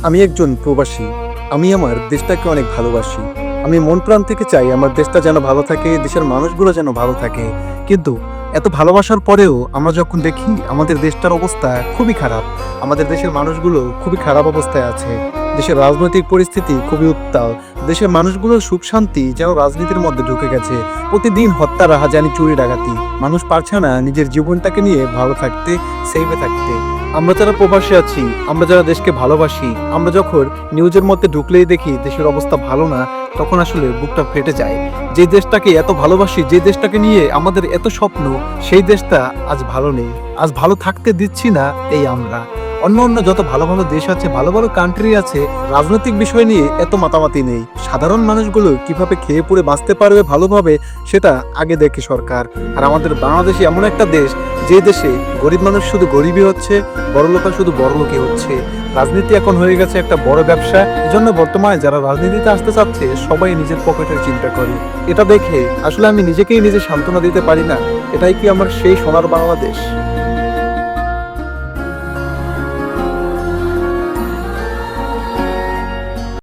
আমি একজন প্রবাসী। আমি আমার দেশটাকে অনেক ভালোবাসি। আমি মন প্রাণ থেকে চাই আমার দেশটা যেন ভালো থাকে, দেশের মানুষগুলো যেন ভালো থাকে। কিন্তু এত ভালোবাসার পরেও আমরা যখন দেখি আমাদের দেশটার অবস্থা খুবই খারাপ। আমাদের দেশের মানুষগুলো খুবই খারাপ অবস্থায় আছে। দেশের রাজনৈতিক পরিস্থিতি খুবই উত্তাল। দেশের মানুষগুলোর সুখ শান্তি যেন রাজনীতির মধ্যে ঢুকে গেছে। প্রতিদিন হত্যা, রাহাজানি, চুরি, ডাকাতি। মানুষ পারছে না নিজের জীবনটাকে নিয়ে ভালো থাকতে, সেভে থাকতে। আমরা যারা প্রবাসী আছি, আমরা যারা দেশকে ভালোবাসি, আমরা যখন নিউজের মধ্যে ঢুকলেই দেখি দেশের অবস্থা ভালো না, তখন আসলে বুকটা ফেটে যায়। যে দেশটাকে এত ভালোবাসি, যে দেশটাকে নিয়ে আমাদের এত স্বপ্ন, সেই দেশটা আজ ভালো নেই। আজ ভালো থাকতে দিচ্ছি না এই আমরা। অন্য অন্য যত ভালো ভালো দেশ আছে, ভালো ভালো কান্ট্রি আছে, রাজনৈতিক বিষয় নিয়ে এত মাতামাতি নেই। সাধারণ মানুষগুলো কিভাবে খেয়ে পড়ে বাঁচতে পারবে ভালোভাবে, সেটা আগে দেখে সরকার। আর আমাদের বাংলাদেশ এমন একটা দেশ, যে দেশে গরিব মানুষ শুধু গরিবই হচ্ছে, বড় লোক শুধু বড় লোকই হচ্ছে। রাজনীতি এখন হয়ে গেছে একটা বড় ব্যবসা। এজন্য বর্তমানে যারা রাজনীতিতে আসতে চাচ্ছে সবাই নিজের পকেটের চিন্তা করে। এটা দেখে আসলে আমি নিজেকেই নিজে সান্ত্বনা দিতে পারি না। এটাই কি আমার সেই সোনার বাংলাদেশ?